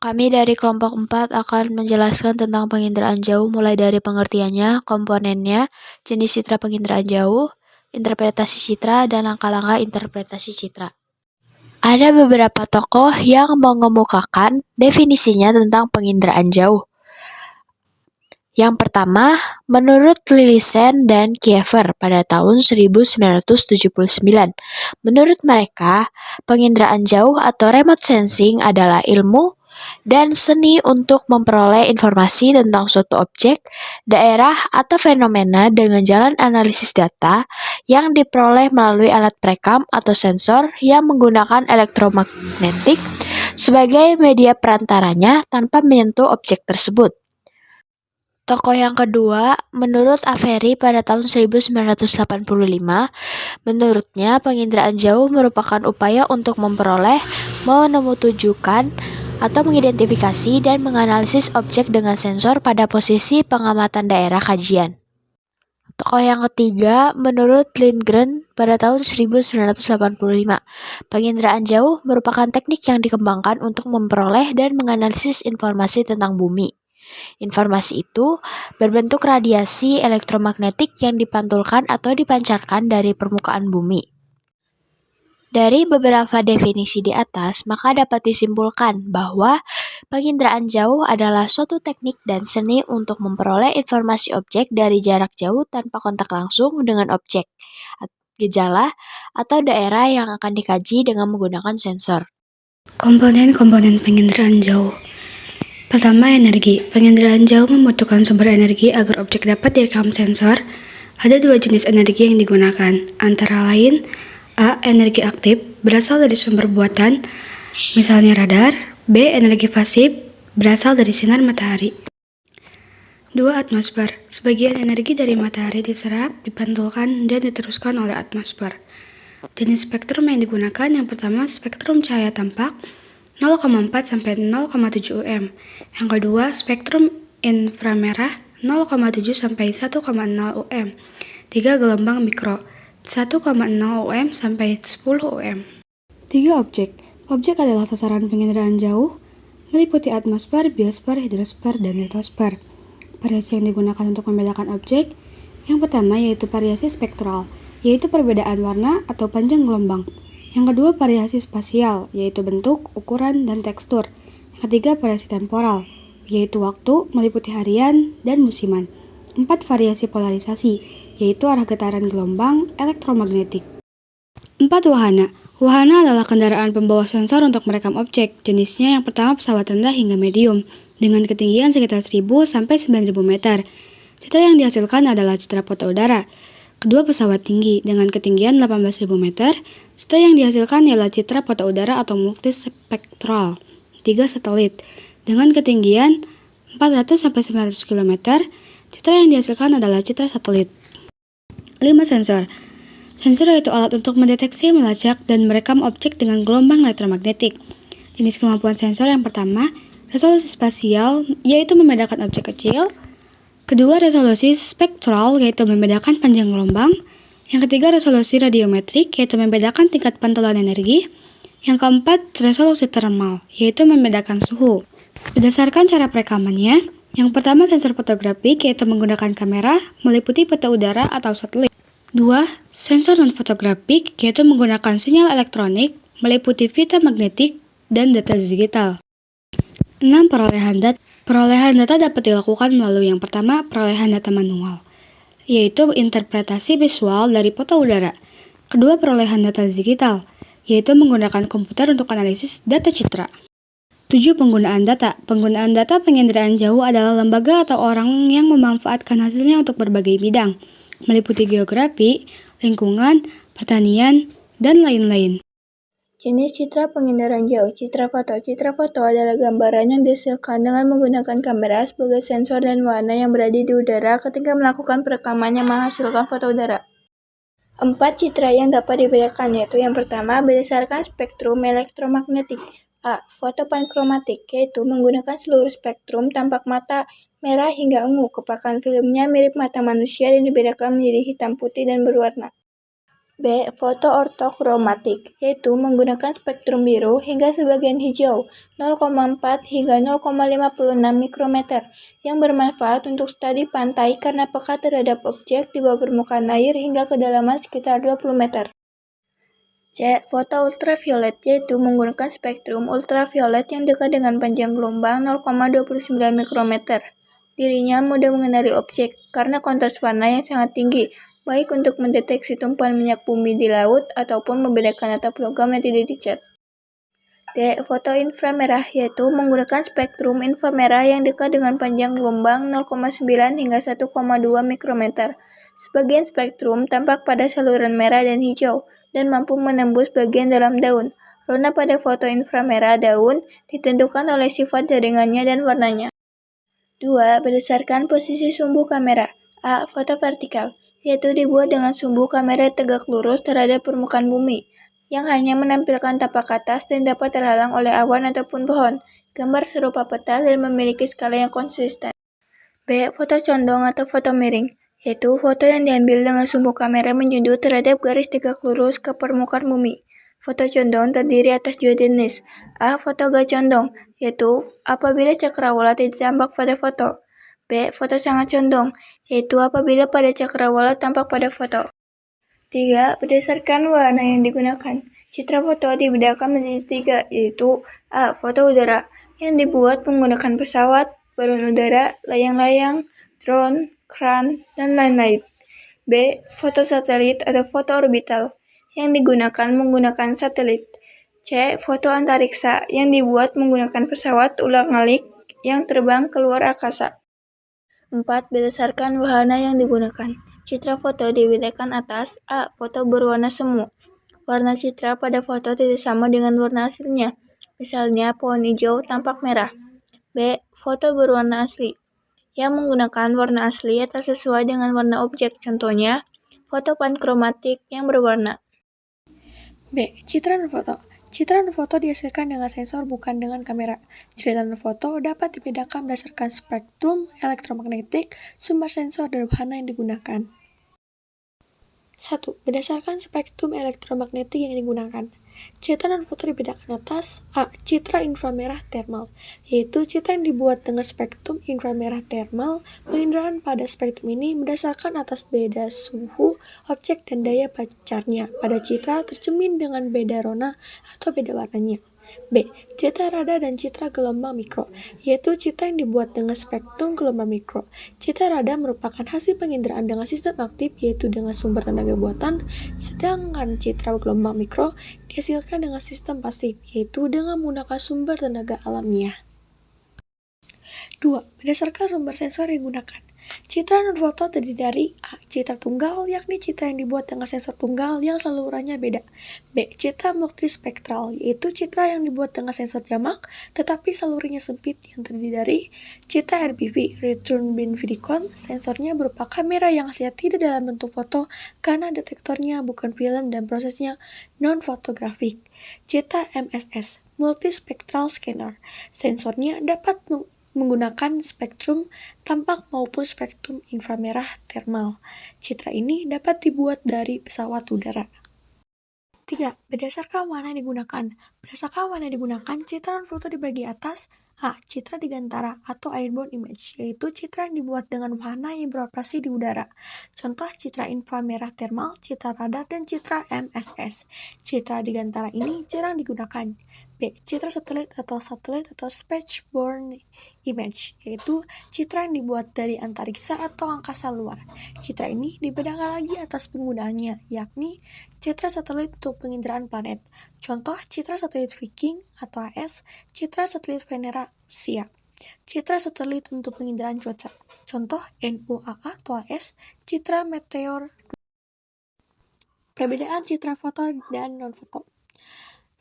Kami dari kelompok 4 akan menjelaskan tentang penginderaan jauh mulai dari pengertiannya, komponennya, jenis citra penginderaan jauh, interpretasi citra, dan langkah-langkah interpretasi citra. Ada beberapa tokoh yang mengemukakan definisinya tentang penginderaan jauh. Yang pertama, menurut Lillisen dan Kiefer pada tahun 1979. Menurut mereka, penginderaan jauh atau remote sensing adalah ilmu dan seni untuk memperoleh informasi tentang suatu objek, daerah, atau fenomena dengan jalan analisis data yang diperoleh melalui alat perekam atau sensor yang menggunakan elektromagnetik sebagai media perantaranya tanpa menyentuh objek tersebut. Tokoh yang kedua, menurut Avery pada tahun 1985, menurutnya penginderaan jauh merupakan upaya untuk memperoleh, menemutujukan, atau mengidentifikasi dan menganalisis objek dengan sensor pada posisi pengamatan daerah kajian. Tokoh yang ketiga, menurut Lindgren pada tahun 1985, penginderaan jauh merupakan teknik yang dikembangkan untuk memperoleh dan menganalisis informasi tentang bumi. Informasi itu berbentuk radiasi elektromagnetik yang dipantulkan atau dipancarkan dari permukaan bumi. Dari beberapa definisi di atas, maka dapat disimpulkan bahwa penginderaan jauh adalah suatu teknik dan seni untuk memperoleh informasi objek dari jarak jauh tanpa kontak langsung dengan objek, gejala, atau daerah yang akan dikaji dengan menggunakan sensor. Komponen-komponen penginderaan jauh. Pertama, energi. Penginderaan jauh membutuhkan sumber energi agar objek dapat direkam sensor. Ada dua jenis energi yang digunakan, antara lain A. Energi aktif, berasal dari sumber buatan, misalnya radar. B. Energi pasif, berasal dari sinar matahari. 2. Atmosfer. Sebagian energi dari matahari diserap, dipantulkan, dan diteruskan oleh atmosfer. Jenis spektrum yang digunakan yang pertama spektrum cahaya tampak, 0,4 sampai 0,7 UM. Yang kedua, spektrum inframerah 0,7 sampai 1,0 UM. 3. Gelombang mikro 1,0 UM sampai 10 UM. 3. Objek. Objek adalah sasaran penginderaan jauh, meliputi atmosfer, biosfer, hidrosfer, dan litosfer. Variasi yang digunakan untuk membedakan objek, yang pertama yaitu variasi spektral, yaitu perbedaan warna atau panjang gelombang. Yang kedua, variasi spasial, yaitu bentuk, ukuran, dan tekstur. Yang ketiga, variasi temporal, yaitu waktu, meliputi harian, dan musiman. 4. Variasi polarisasi, yaitu arah getaran gelombang elektromagnetik. 4. Wahana. Wahana adalah kendaraan pembawa sensor untuk merekam objek. Jenisnya yang pertama pesawat rendah hingga medium, dengan ketinggian sekitar 1000 sampai 9000 meter. Citra yang dihasilkan adalah citra foto udara. Kedua, pesawat tinggi dengan ketinggian 18.000 meter. Citra yang dihasilkan ialah citra foto udara atau multispektral. 3. Satelit dengan ketinggian 400-900 km. Citra yang dihasilkan adalah citra satelit. 5. Sensor. Sensor yaitu alat untuk mendeteksi, melacak, dan merekam objek dengan gelombang elektromagnetik. Jenis kemampuan sensor yang pertama, resolusi spasial, yaitu membedakan objek kecil. Kedua, resolusi spektral, yaitu membedakan panjang gelombang. Yang ketiga, resolusi radiometrik, yaitu membedakan tingkat pantulan energi. Yang keempat, resolusi termal, yaitu membedakan suhu. Berdasarkan cara perekamannya, yang pertama sensor fotografik, yaitu menggunakan kamera, meliputi peta udara atau satelit. 2. Sensor non-fotografik, yaitu menggunakan sinyal elektronik, meliputi pita magnetik, dan data digital. 6. Perolehan data. Perolehan data dapat dilakukan melalui yang pertama, perolehan data manual, yaitu interpretasi visual dari foto udara. Kedua, perolehan data digital, yaitu menggunakan komputer untuk analisis data citra. 7. Penggunaan data. Penggunaan data penginderaan jauh adalah lembaga atau orang yang memanfaatkan hasilnya untuk berbagai bidang, meliputi geografi, lingkungan, pertanian, dan lain-lain. Jenis citra penginderaan jauh. Citra foto. Citra foto adalah gambaran yang dihasilkan dengan menggunakan kamera sebagai sensor dan warna yang berada di udara ketika melakukan perekaman yang menghasilkan foto udara. 4 citra yang dapat dibedakan yaitu yang pertama berdasarkan spektrum elektromagnetik. A. Foto pankromatik, yaitu menggunakan seluruh spektrum tampak mata merah hingga ungu. Kepakan filmnya mirip mata manusia dan dibedakan menjadi hitam putih dan berwarna. B. Foto ortokromatik, yaitu menggunakan spektrum biru hingga sebagian hijau 0,4 hingga 0,56 mikrometer yang bermanfaat untuk studi pantai karena peka terhadap objek di bawah permukaan air hingga kedalaman sekitar 20 meter. C. Foto ultraviolet, yaitu menggunakan spektrum ultraviolet yang dekat dengan panjang gelombang 0,29 mikrometer. Dirinya mudah mengenali objek karena kontras warna yang sangat tinggi, baik untuk mendeteksi tumpahan minyak bumi di laut ataupun membedakan atap logam yang tidak dicat. D. Foto inframerah, yaitu menggunakan spektrum inframerah yang dekat dengan panjang gelombang 0,9 hingga 1,2 mikrometer. Sebagian spektrum tampak pada saluran merah dan hijau dan mampu menembus bagian dalam daun. Warna pada foto inframerah daun ditentukan oleh sifat jaringannya dan warnanya. 2. Berdasarkan posisi sumbu kamera. A. Foto vertikal, yaitu dibuat dengan sumbu kamera tegak lurus terhadap permukaan bumi, yang hanya menampilkan tapak atas dan dapat terhalang oleh awan ataupun pohon. Gambar serupa peta dan memiliki skala yang konsisten. B. Foto condong atau foto miring, yaitu foto yang diambil dengan sumbu kamera menjunjung terhadap garis tegak lurus ke permukaan bumi. Foto condong terdiri atas dua jenis. A. Foto gak condong, yaitu apabila cakrawala tidak tampak pada foto. B. Foto sangat condong, yaitu apabila pada cakrawala tampak pada foto. 3. Berdasarkan warna yang digunakan. Citra foto dibedakan menjadi 3, yaitu A. Foto udara, yang dibuat menggunakan pesawat, balon udara, layang-layang, drone, kran, dan lain-lain. B. Foto satelit atau foto orbital, yang digunakan menggunakan satelit. C. Foto antariksa, yang dibuat menggunakan pesawat ulang-alik yang terbang keluar angkasa. 4. Berdasarkan wahana yang digunakan. Citra foto dibedakan atas. A. Foto berwarna semu. Warna citra pada foto tidak sama dengan warna aslinya. Misalnya, pohon hijau tampak merah. B. Foto berwarna asli, yang menggunakan warna asli atau sesuai dengan warna objek. Contohnya, foto pankromatik yang berwarna. B. Citra dan foto. Citra dan foto dihasilkan dengan sensor bukan dengan kamera. Citra dan foto dapat dibedakan berdasarkan spektrum elektromagnetik, sumber sensor, dan wahana yang digunakan. 1. Berdasarkan spektrum elektromagnetik yang digunakan. Citra dan foto dibedakan atas. A. Citra inframerah termal, yaitu citra yang dibuat dengan spektrum inframerah termal. Penginderaan pada spektrum ini berdasarkan atas beda suhu objek dan daya pancarnya pada citra tercermin dengan beda rona atau beda warnanya. B. Citra radar dan citra gelombang mikro, yaitu citra yang dibuat dengan spektrum gelombang mikro. Citra radar merupakan hasil penginderaan dengan sistem aktif, yaitu dengan sumber tenaga buatan, sedangkan citra gelombang mikro dihasilkan dengan sistem pasif, yaitu dengan menggunakan sumber tenaga alamiah. 2. Berdasarkan sumber sensor yang digunakan. Citra dan foto terdiri dari A. Citra tunggal, yakni citra yang dibuat dengan sensor tunggal yang salurannya beda. B. Citra multispektral, yaitu citra yang dibuat dengan sensor jamak, tetapi salurannya sempit, yang terdiri dari citra RBV, Return Beam Vidicon, sensornya berupa kamera yang aslinya tidak dalam bentuk foto karena detektornya bukan film dan prosesnya non-fotografik. Citra MSS, Multispectral Scanner, sensornya dapat menggunakan spektrum tampak maupun spektrum inframerah termal. Citra ini dapat dibuat dari pesawat udara. 3. Berdasarkan warna yang digunakan. Berdasarkan warna yang digunakan, citra dan foto dibagi atas. A. Citra digantara atau airborne image, yaitu citra yang dibuat dengan wahana yang beroperasi di udara. Contoh citra inframerah termal, citra radar, dan citra MSS. Citra digantara ini jarang digunakan. B. Citra satelit atau spacebound image, yaitu citra yang dibuat dari antariksa atau angkasa luar. Citra ini dibedakan lagi atas penggunaannya, yakni citra satelit untuk penginderaan planet. Contoh citra satelit Viking atau AS, citra satelit Venera siap. Citra satelit untuk penginderaan cuaca. Contoh NOAA atau AS, citra meteor. Perbedaan citra foto dan non-foto.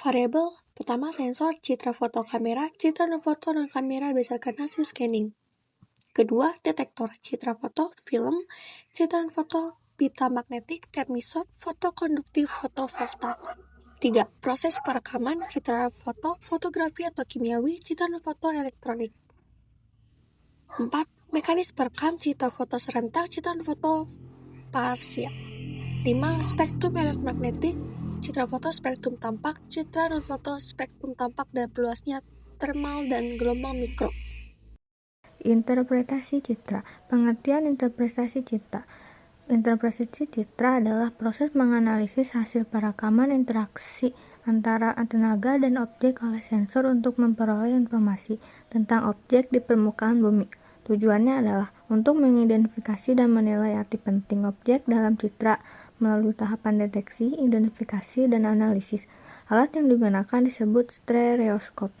Variabel pertama sensor, citra foto kamera, citra dan foto non kamera berdasarkan hasil scanning. Kedua, detektor, citra foto, film, citra dan foto, pita magnetik, termistor, foto konduktif, foto volta. 3. Proses perekaman, citra foto, fotografi atau kimiawi, citra dan foto elektronik. 4. Mekanisme perekam, citra foto serentak, citra dan foto parsial. 5. Spektrum elektromagnetik, citra foto spektrum tampak, citra non-foto spektrum tampak dan peluasnya termal dan gelombang mikro. Interpretasi citra. Pengertian interpretasi citra. Interpretasi citra adalah proses menganalisis hasil perekaman interaksi antara tenaga dan objek oleh sensor untuk memperoleh informasi tentang objek di permukaan bumi. Tujuannya adalah untuk mengidentifikasi dan menilai arti penting objek dalam citra melalui tahapan deteksi, identifikasi, dan analisis. Alat yang digunakan disebut stereoskop.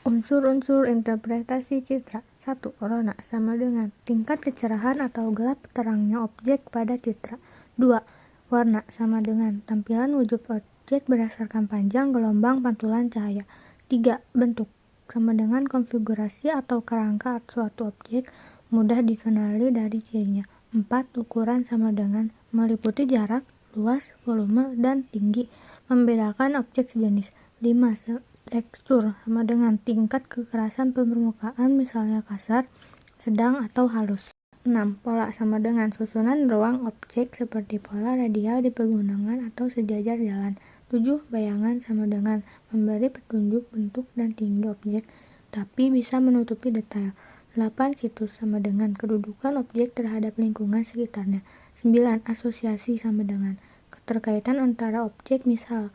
Unsur-unsur interpretasi citra. 1. Rona sama dengan tingkat kecerahan atau gelap terangnya objek pada citra. 2. Warna sama dengan tampilan wujud objek berdasarkan panjang gelombang pantulan cahaya. 3. Bentuk sama dengan konfigurasi atau kerangka suatu objek mudah dikenali dari cirinya. 4. Ukuran sama dengan meliputi jarak, luas, volume, dan tinggi, membedakan objek sejenis. 5. Tekstur sama dengan tingkat kekerasan permukaan, misalnya kasar, sedang, atau halus. 6. Pola sama dengan susunan ruang objek seperti pola radial di pegunungan atau sejajar jalan. 7. Bayangan sama dengan memberi petunjuk bentuk dan tinggi objek, tapi bisa menutupi detail. 8. Situs sama dengan kedudukan objek terhadap lingkungan sekitarnya. 9. Asosiasi sama dengan keterkaitan antara objek, misal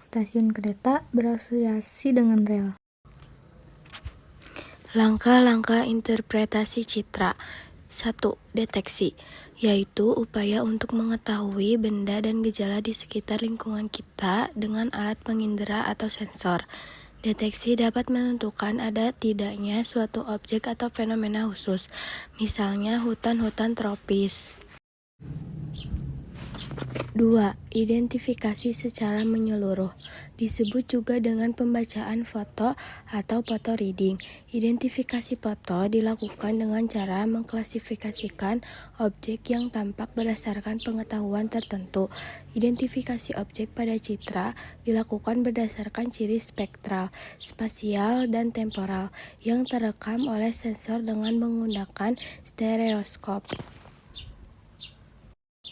stasiun kereta berasosiasi dengan rel. Langkah-langkah interpretasi citra. 1. Deteksi, yaitu upaya untuk mengetahui benda dan gejala di sekitar lingkungan kita dengan alat pengindera atau sensor. Deteksi dapat menentukan ada tidaknya suatu objek atau fenomena khusus, misalnya hutan-hutan tropis. 2. Identifikasi secara menyeluruh, disebut juga dengan pembacaan foto atau photo reading. Identifikasi foto dilakukan dengan cara mengklasifikasikan objek yang tampak berdasarkan pengetahuan tertentu. Identifikasi objek pada citra dilakukan berdasarkan ciri spektral, spasial, dan temporal yang terekam oleh sensor dengan menggunakan stereoskop.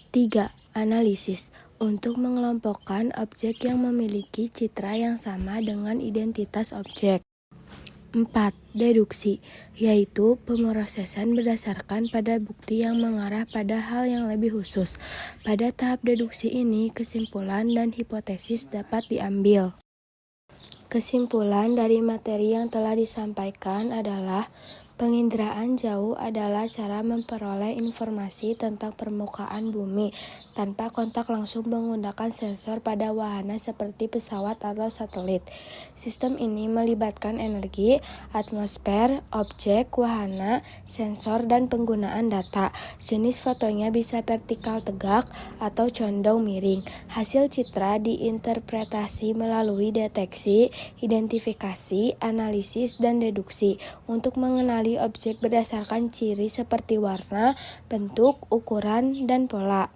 3. Analisis, untuk mengelompokkan objek yang memiliki citra yang sama dengan identitas objek. 4. Deduksi, yaitu pemrosesan berdasarkan pada bukti yang mengarah pada hal yang lebih khusus. Pada tahap deduksi ini, kesimpulan dan hipotesis dapat diambil. Kesimpulan dari materi yang telah disampaikan adalah penginderaan jauh adalah cara memperoleh informasi tentang permukaan bumi tanpa kontak langsung menggunakan sensor pada wahana seperti pesawat atau satelit. Sistem ini melibatkan energi, atmosfer, objek, wahana, sensor, dan penggunaan data. Jenis fotonya bisa vertikal tegak atau condong miring. Hasil citra diinterpretasi melalui deteksi, identifikasi, analisis, dan deduksi untuk mengenali objek berdasarkan ciri seperti warna, bentuk, ukuran, dan pola.